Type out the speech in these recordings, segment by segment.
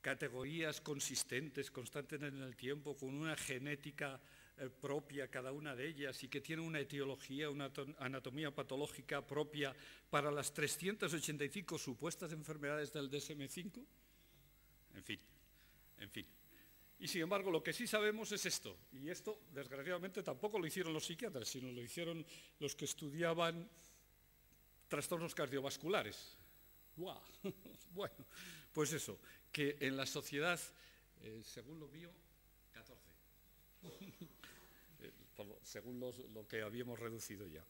categorías consistentes, constantes en el tiempo, con una genética propia cada una de ellas y que tiene una etiología, una anatomía patológica propia para las 385 supuestas enfermedades del DSM-5? En fin. Y sin embargo, lo que sí sabemos es esto, y esto desgraciadamente tampoco lo hicieron los psiquiatras, sino lo hicieron los que estudiaban trastornos cardiovasculares. ¡Guau! Bueno, pues eso, que en la sociedad, según lo mío, 14. Según lo que habíamos reducido ya.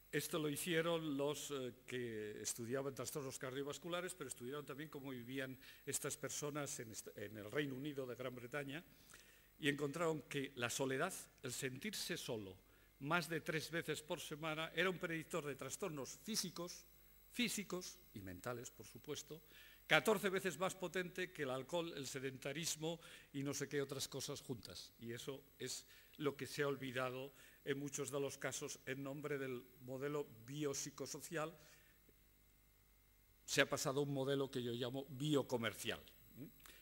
Esto lo hicieron los que estudiaban trastornos cardiovasculares, pero estudiaron también cómo vivían estas personas en el Reino Unido de Gran Bretaña y encontraron que la soledad, el sentirse solo más de 3 veces por semana, era un predictor de trastornos físicos y mentales, por supuesto, 14 veces más potente que el alcohol, el sedentarismo y no sé qué otras cosas juntas. Y eso es lo que se ha olvidado en muchos de los casos en nombre del modelo biopsicosocial. Se ha pasado a un modelo que yo llamo biocomercial,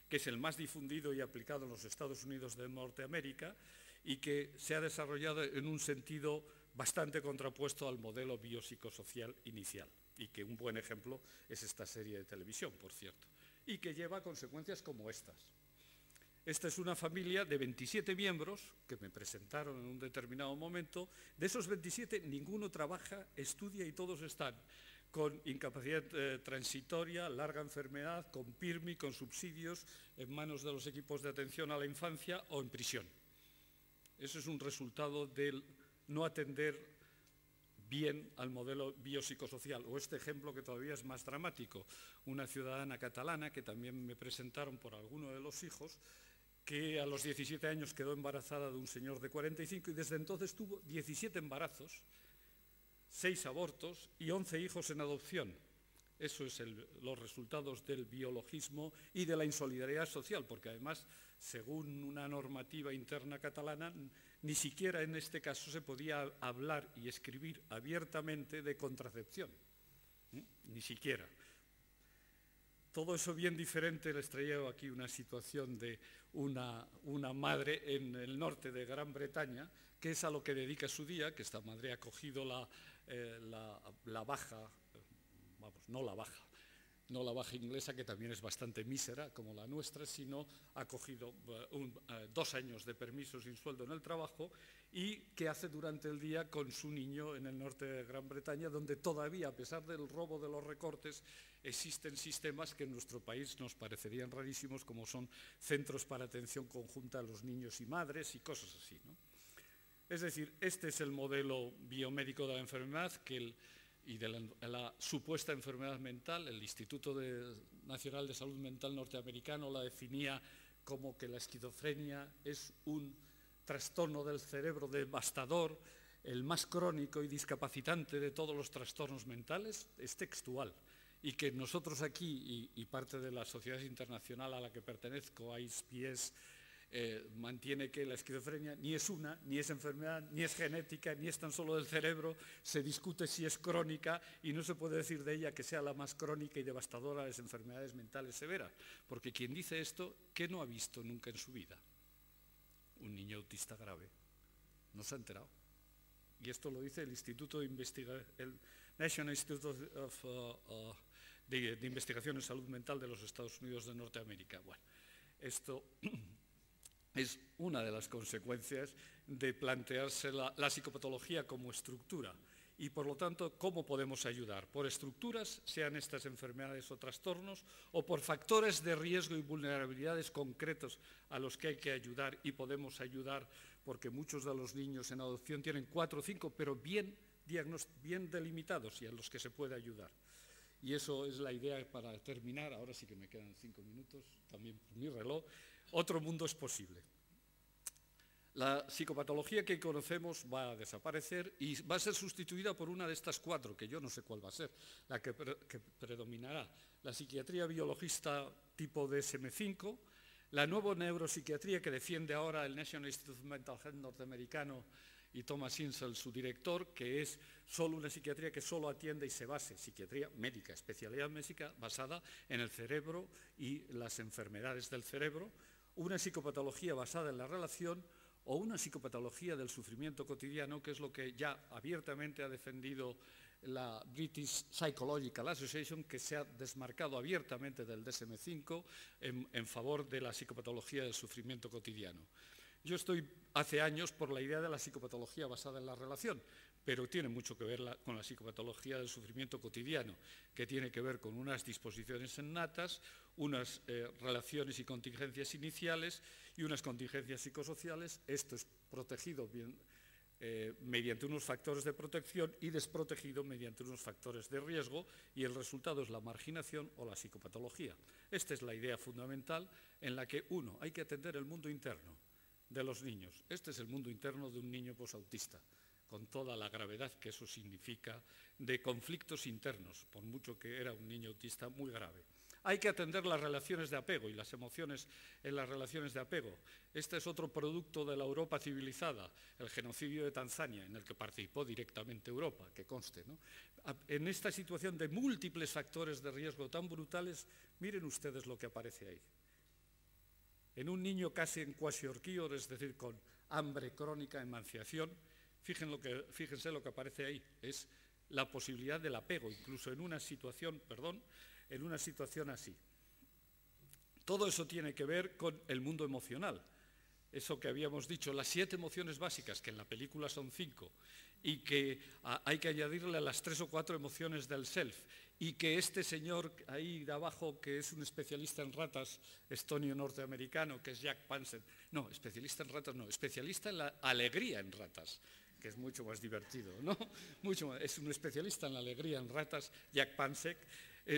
que es el más difundido y aplicado en los Estados Unidos de Norteamérica y que se ha desarrollado en un sentido bastante contrapuesto al modelo biopsicosocial inicial. Y que un buen ejemplo es esta serie de televisión, por cierto, y que lleva consecuencias como estas. Esta es una familia de 27 miembros que me presentaron en un determinado momento. De esos 27, ninguno trabaja, estudia y todos están con incapacidad transitoria, larga enfermedad, con PIRMI, con subsidios, en manos de los equipos de atención a la infancia o en prisión. Eso es un resultado del no atender bien al modelo biopsicosocial. O este ejemplo que todavía es más dramático, una ciudadana catalana que también me presentaron por alguno de los hijos, que a los 17 años quedó embarazada de un señor de 45 y desde entonces tuvo 17 embarazos, 6 abortos y 11 hijos en adopción. Eso es los resultados del biologismo y de la insolidaridad social, porque además, según una normativa interna catalana, ni siquiera en este caso se podía hablar y escribir abiertamente de contracepción. Ni siquiera. Todo eso bien diferente. Les traigo aquí una situación de una madre en el norte de Gran Bretaña, que es a lo que dedica su día, que esta madre ha cogido la baja, vamos, no la baja inglesa, que también es bastante mísera como la nuestra, sino ha cogido 2 años de permiso sin sueldo en el trabajo y que hace durante el día con su niño en el norte de Gran Bretaña, donde todavía, a pesar del robo de los recortes, existen sistemas que en nuestro país nos parecerían rarísimos, como son centros para atención conjunta a los niños y madres y cosas así, ¿no? Es decir, este es el modelo biomédico de la enfermedad y de la supuesta enfermedad mental. El Instituto Nacional de Salud Mental norteamericano la definía como que la esquizofrenia es un trastorno del cerebro devastador, el más crónico y discapacitante de todos los trastornos mentales, es textual. Y que nosotros aquí, y parte de la sociedad internacional a la que pertenezco, ICPS, mantiene que la esquizofrenia ni es una, ni es enfermedad, ni es genética, ni es tan solo del cerebro, se discute si es crónica y no se puede decir de ella que sea la más crónica y devastadora de las enfermedades mentales severas, porque quien dice esto, ¿qué no ha visto nunca en su vida? Un niño autista grave. No se ha enterado. Y esto lo dice el Instituto de el National Institute de Investigación en Salud Mental de los Estados Unidos de Norteamérica. Bueno, esto es una de las consecuencias de plantearse la psicopatología como estructura y, por lo tanto, ¿cómo podemos ayudar? Por estructuras, sean estas enfermedades o trastornos, o por factores de riesgo y vulnerabilidades concretos a los que hay que ayudar y podemos ayudar, porque muchos de los niños en adopción tienen 4 o 5, pero bien delimitados y a los que se puede ayudar. Y eso es la idea para terminar. Ahora sí que me quedan 5 minutos, también por mi reloj. Otro mundo es posible. La psicopatología que conocemos va a desaparecer y va a ser sustituida por una de estas 4, que yo no sé cuál va a ser, la que predominará. La psiquiatría biologista tipo DSM-5, la nueva neuropsiquiatría que defiende ahora el National Institute of Mental Health norteamericano y Thomas Insel, su director, que es solo una psiquiatría que solo atiende y se base, psiquiatría médica, especialidad médica basada en el cerebro y las enfermedades del cerebro, una psicopatología basada en la relación o una psicopatología del sufrimiento cotidiano, que es lo que ya abiertamente ha defendido la British Psychological Association, que se ha desmarcado abiertamente del DSM-5 en favor de la psicopatología del sufrimiento cotidiano. Yo estoy hace años por la idea de la psicopatología basada en la relación, pero tiene mucho que ver con la psicopatología del sufrimiento cotidiano, que tiene que ver con unas disposiciones innatas, unas relaciones y contingencias iniciales y unas contingencias psicosociales. Esto es protegido bien, mediante unos factores de protección y desprotegido mediante unos factores de riesgo, y el resultado es la marginación o la psicopatología. Esta es la idea fundamental en la que, uno, hay que atender el mundo interno de los niños. Este es el mundo interno de un niño posautista, con toda la gravedad que eso significa de conflictos internos, por mucho que era un niño autista muy grave. Hay que atender las relaciones de apego y las emociones en las relaciones de apego. Este es otro producto de la Europa civilizada, el genocidio de Tanzania, en el que participó directamente Europa, que conste, ¿no? En esta situación de múltiples factores de riesgo tan brutales, miren ustedes lo que aparece ahí. En un niño casi en quasi-orquíor, es decir, con hambre crónica, emanciación, fíjense lo que aparece ahí, es la posibilidad del apego, incluso en una situación, en una situación así. Todo eso tiene que ver con el mundo emocional. Eso que habíamos dicho, las 7 emociones básicas, que en la película son 5, y que hay que añadirle a las 3 o 4 emociones del self, y que este señor ahí de abajo, que es un especialista en ratas, estonio norteamericano, que es Jack Pansek, no, especialista en ratas no, especialista en la alegría en ratas, que es mucho más divertido, ¿no? Mucho más, es un especialista en la alegría en ratas, Jack Pansek,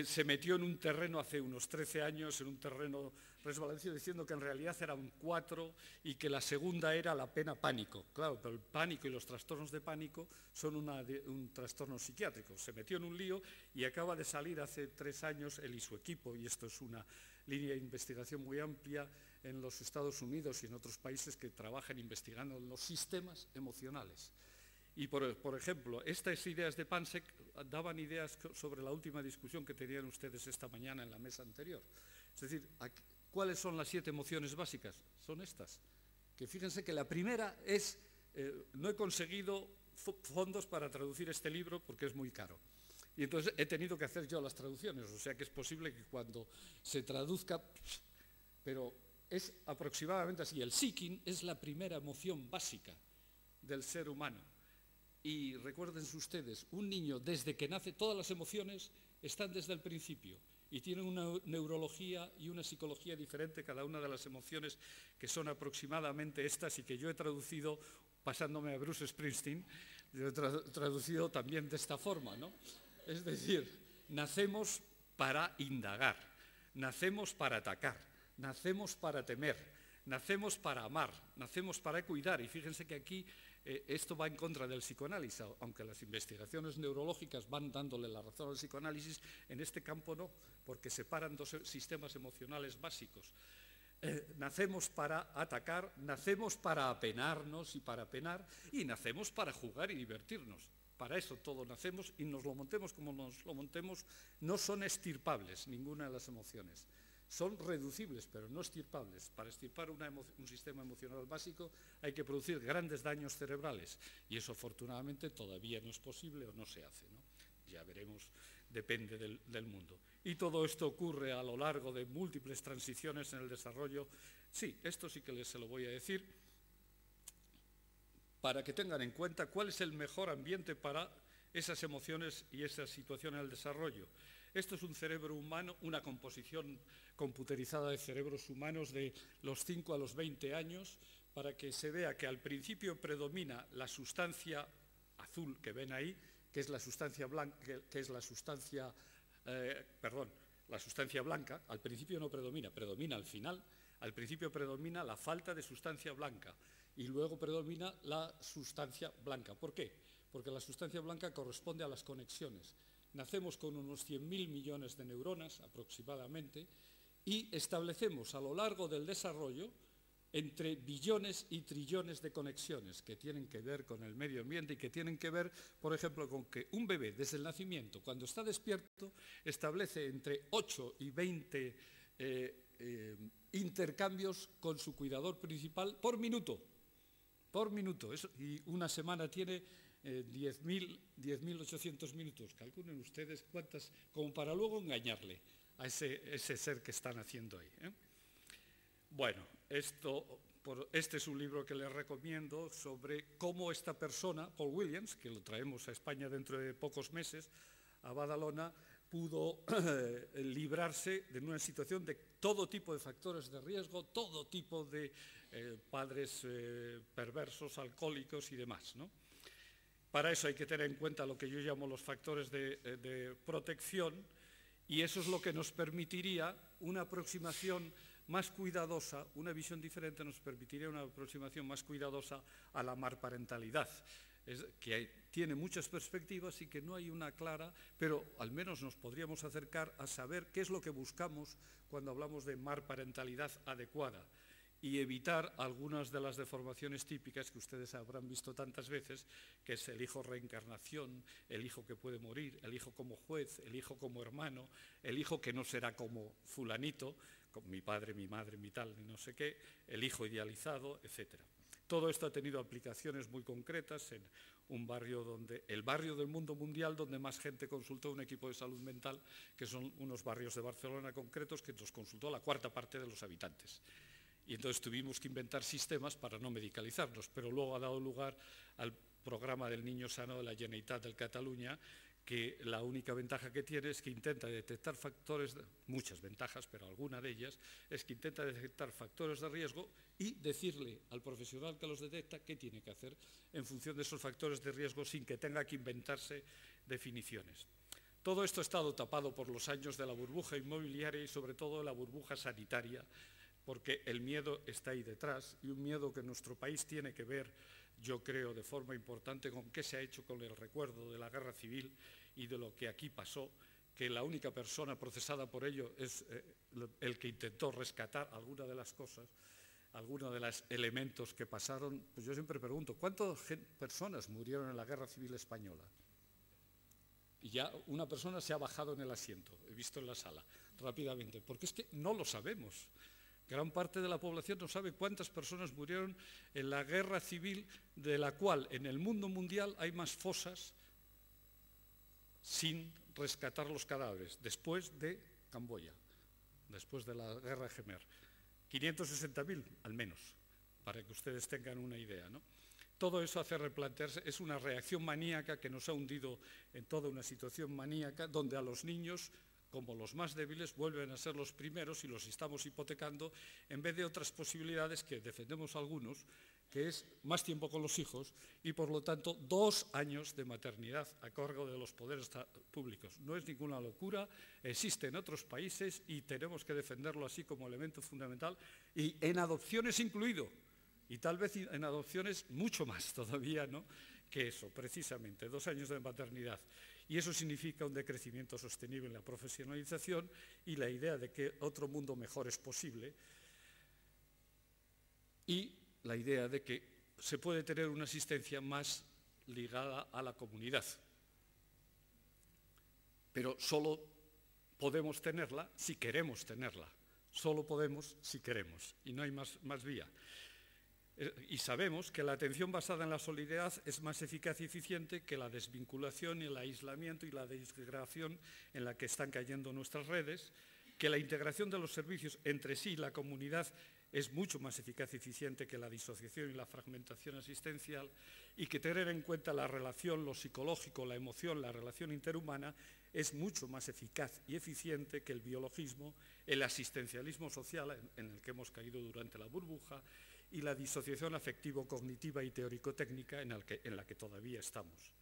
se metió en un terreno hace unos 13 años, en un terreno resbaladizo, diciendo que en realidad eran 4 y que la segunda era la pena pánico. Claro, pero el pánico y los trastornos de pánico son un trastorno psiquiátrico. Se metió en un lío y acaba de salir hace 3 años él y su equipo, y esto es una línea de investigación muy amplia en los Estados Unidos y en otros países que trabajan investigando los sistemas emocionales. Y, por ejemplo, estas ideas de Pansek daban ideas sobre la última discusión que tenían ustedes esta mañana en la mesa anterior. Es decir, ¿cuáles son las 7 emociones básicas? Son estas. Que fíjense que la primera es, no he conseguido fondos para traducir este libro porque es muy caro. Y entonces he tenido que hacer yo las traducciones, o sea que es posible que cuando se traduzca, pero es aproximadamente así. El seeking es la primera emoción básica del ser humano. Y recuérdense ustedes, un niño desde que nace, todas las emociones están desde el principio y tienen una neurología y una psicología diferente cada una de las emociones, que son aproximadamente estas y que yo he traducido pasándome a Bruce Springsteen, yo he traducido también de esta forma, ¿no? Es decir, nacemos para indagar, nacemos para atacar, nacemos para temer, nacemos para amar, nacemos para cuidar. Y fíjense que aquí esto va en contra del psicoanálisis, aunque las investigaciones neurológicas van dándole la razón al psicoanálisis, en este campo no, porque separan 2 sistemas emocionales básicos. Nacemos para atacar, nacemos para apenarnos y para penar, y nacemos para jugar y divertirnos. Para eso todo nacemos, y nos lo montemos como nos lo montemos, no son extirpables ninguna de las emociones. Son reducibles, pero no extirpables. Para extirpar un sistema emocional básico hay que producir grandes daños cerebrales, y eso afortunadamente todavía no es posible o no se hace, ¿no? Ya veremos, depende del mundo. Y todo esto ocurre a lo largo de múltiples transiciones en el desarrollo. Sí, esto sí que se lo voy a decir, para que tengan en cuenta cuál es el mejor ambiente para esas emociones y esa situación en el desarrollo. Esto es un cerebro humano, una composición computerizada de cerebros humanos de los 5 a los 20 años, para que se vea que al principio predomina la sustancia azul que ven ahí, que es la sustancia blanca, la sustancia blanca. Al principio no predomina, predomina al final. Al principio predomina la falta de sustancia blanca y luego predomina la sustancia blanca. ¿Por qué? Porque la sustancia blanca corresponde a las conexiones. Nacemos con unos 100.000 millones de neuronas aproximadamente y establecemos a lo largo del desarrollo entre billones y trillones de conexiones que tienen que ver con el medio ambiente y que tienen que ver, por ejemplo, con que un bebé desde el nacimiento, cuando está despierto, establece entre 8 y 20 intercambios con su cuidador principal por minuto. Por minuto. Y una semana tiene 10.800 minutos. Calculen ustedes cuántas, como para luego engañarle a ese ser que están haciendo ahí. Bueno, este es un libro que les recomiendo sobre cómo esta persona, Paul Williams, que lo traemos a España dentro de pocos meses, a Badalona, pudo librarse de una situación de todo tipo de factores de riesgo, todo tipo de padres perversos, alcohólicos y demás, ¿no? Para eso hay que tener en cuenta lo que yo llamo los factores de protección, y eso es lo que nos permitiría una aproximación más cuidadosa, una visión diferente nos permitiría una aproximación más cuidadosa a la marparentalidad, que tiene muchas perspectivas y que no hay una clara, pero al menos nos podríamos acercar a saber qué es lo que buscamos cuando hablamos de marparentalidad adecuada y evitar algunas de las deformaciones típicas que ustedes habrán visto tantas veces, que es el hijo reencarnación, el hijo que puede morir, el hijo como juez, el hijo como hermano, el hijo que no será como fulanito, como mi padre, mi madre, mi tal, ni no sé qué, el hijo idealizado, etc. Todo esto ha tenido aplicaciones muy concretas en un barrio el barrio del mundo mundial donde más gente consultó un equipo de salud mental, que son unos barrios de Barcelona concretos que nos consultó la cuarta parte de los habitantes. Y entonces tuvimos que inventar sistemas para no medicalizarnos, pero luego ha dado lugar al programa del Niño Sano de la Generalitat de Cataluña, que la única ventaja que tiene es que intenta detectar factores, muchas ventajas, pero alguna de ellas, es que intenta detectar factores de riesgo y decirle al profesional que los detecta qué tiene que hacer en función de esos factores de riesgo sin que tenga que inventarse definiciones. Todo esto ha estado tapado por los años de la burbuja inmobiliaria y sobre todo de la burbuja sanitaria, porque el miedo está ahí detrás y un miedo que nuestro país tiene que ver, yo creo, de forma importante con qué se ha hecho con el recuerdo de la guerra civil y de lo que aquí pasó, que la única persona procesada por ello es el que intentó rescatar alguna de las cosas, algunos de los elementos que pasaron. Pues yo siempre pregunto, ¿cuántas personas murieron en la guerra civil española? Y ya una persona se ha bajado en el asiento, he visto en la sala, rápidamente, porque es que no lo sabemos. Gran parte de la población no sabe cuántas personas murieron en la guerra civil, de la cual en el mundo mundial hay más fosas sin rescatar los cadáveres, después de Camboya, después de la guerra Khmer. 560.000 al menos, para que ustedes tengan una idea, ¿no? Todo eso hace replantearse, es una reacción maníaca que nos ha hundido en toda una situación maníaca donde a los niños, como los más débiles, vuelven a ser los primeros y los estamos hipotecando en vez de otras posibilidades que defendemos algunos, que es más tiempo con los hijos y, por lo tanto, 2 años de maternidad a cargo de los poderes públicos. No es ninguna locura, existe en otros países y tenemos que defenderlo así como elemento fundamental y en adopciones incluido, y tal vez en adopciones mucho más todavía, ¿no?, que eso, precisamente, 2 años de maternidad. Y eso significa un decrecimiento sostenible en la profesionalización y la idea de que otro mundo mejor es posible y la idea de que se puede tener una asistencia más ligada a la comunidad. Pero solo podemos tenerla si queremos tenerla. Solo podemos si queremos y no hay más vía. Y sabemos que la atención basada en la solidaridad es más eficaz y eficiente que la desvinculación, el aislamiento y la disgregación en la que están cayendo nuestras redes, que la integración de los servicios entre sí y la comunidad es mucho más eficaz y eficiente que la disociación y la fragmentación asistencial, y que tener en cuenta la relación, lo psicológico, la emoción, la relación interhumana es mucho más eficaz y eficiente que el biologismo, el asistencialismo social en el que hemos caído durante la burbuja y la disociación afectivo-cognitiva y teórico-técnica en la que todavía estamos.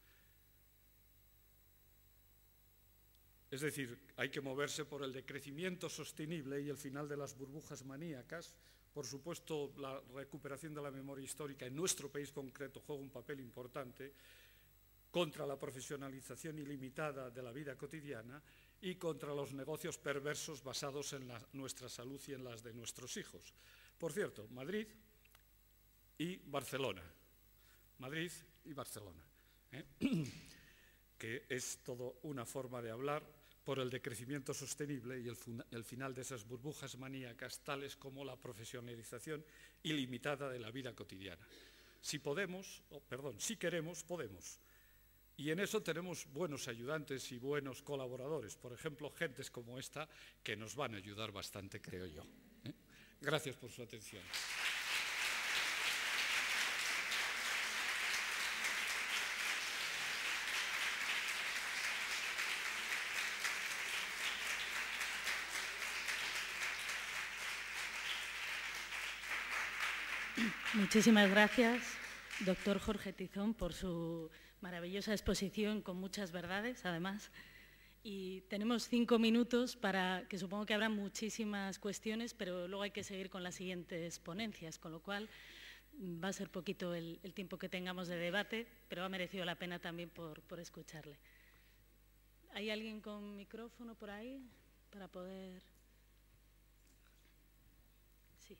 Es decir, hay que moverse por el decrecimiento sostenible y el final de las burbujas maníacas. Por supuesto, la recuperación de la memoria histórica en nuestro país concreto juega un papel importante contra la profesionalización ilimitada de la vida cotidiana y contra los negocios perversos basados en nuestra salud y en las de nuestros hijos. Por cierto, Madrid y Barcelona. Madrid y Barcelona, que es todo una forma de hablar por el decrecimiento sostenible y el final de esas burbujas maníacas tales como la profesionalización ilimitada de la vida cotidiana. Si queremos, podemos. Y en eso tenemos buenos ayudantes y buenos colaboradores, por ejemplo, gentes como esta que nos van a ayudar bastante, creo yo. Gracias por su atención. Muchísimas gracias, doctor Jorge Tizón, por su maravillosa exposición con muchas verdades, además. Y tenemos 5 minutos para que supongo que habrá muchísimas cuestiones, pero luego hay que seguir con las siguientes ponencias, con lo cual va a ser poquito el tiempo que tengamos de debate, pero ha merecido la pena también por escucharle. ¿Hay alguien con micrófono por ahí para poder...? Sí.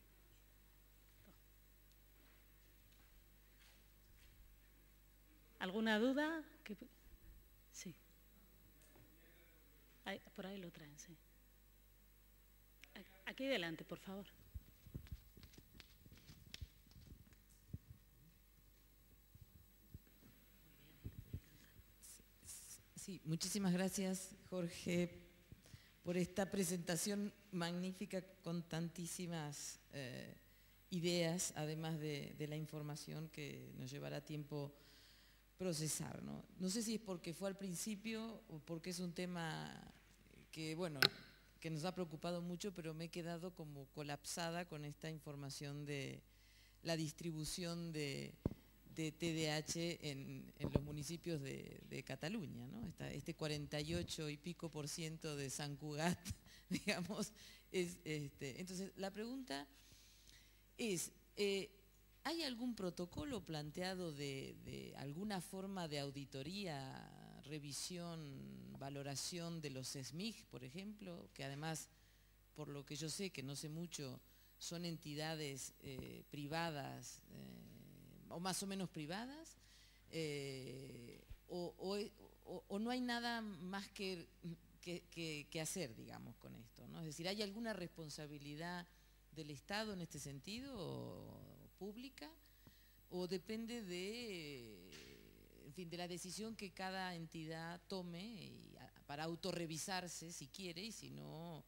¿Alguna duda? Sí. Por ahí lo traen, sí. Aquí delante, por favor. Sí, muchísimas gracias, Jorge, por esta presentación magnífica con tantísimas ideas, además de la información que nos llevará tiempo procesar, ¿no? No sé si es porque fue al principio o porque es un tema que, bueno, que nos ha preocupado mucho, pero me he quedado como colapsada con esta información de la distribución de TDAH en los municipios de Cataluña, ¿no? Este 48 y pico % de Sant Cugat, digamos. Entonces, la pregunta es, ¿hay algún protocolo planteado de alguna forma de auditoría, revisión, valoración de los SMIG, por ejemplo? Que además, por lo que yo sé, que no sé mucho, son entidades privadas, o más o menos privadas, o no hay nada más que hacer, digamos, con esto, ¿no? Es decir, ¿hay alguna responsabilidad del Estado en este sentido, o pública, o depende de la decisión que cada entidad tome para autorrevisarse si quiere, y si no,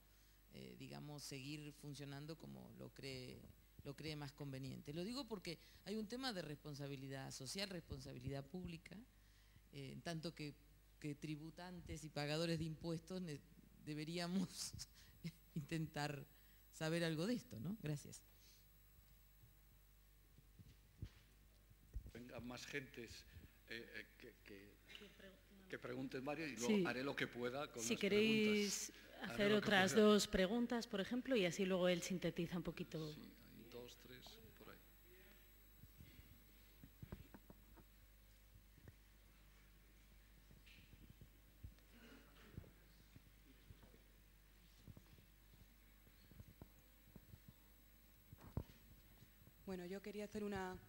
digamos, seguir funcionando como lo cree más conveniente? Lo digo porque hay un tema de responsabilidad social, responsabilidad pública, en tanto que tributantes y pagadores de impuestos deberíamos intentar saber algo de esto, ¿no? Gracias. Vengan más gentes que pregunten varios, y luego haré lo que pueda con las preguntas. Si queréis hacer otras 2 preguntas, por ejemplo, y así luego él sintetiza un poquito. Sí, hay 2, 3, por ahí. Bueno, yo quería hacer una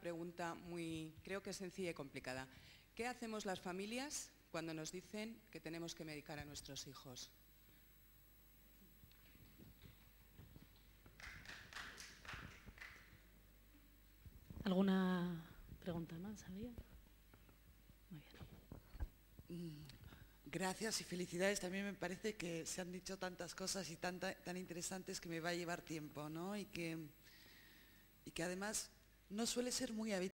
pregunta muy, creo que sencilla y complicada. ¿Qué hacemos las familias cuando nos dicen que tenemos que medicar a nuestros hijos? ¿Alguna pregunta más había? Muy bien. Gracias y felicidades. También me parece que se han dicho tantas cosas y tan interesantes que me va a llevar tiempo, ¿no? Y que además no suele ser muy habitual.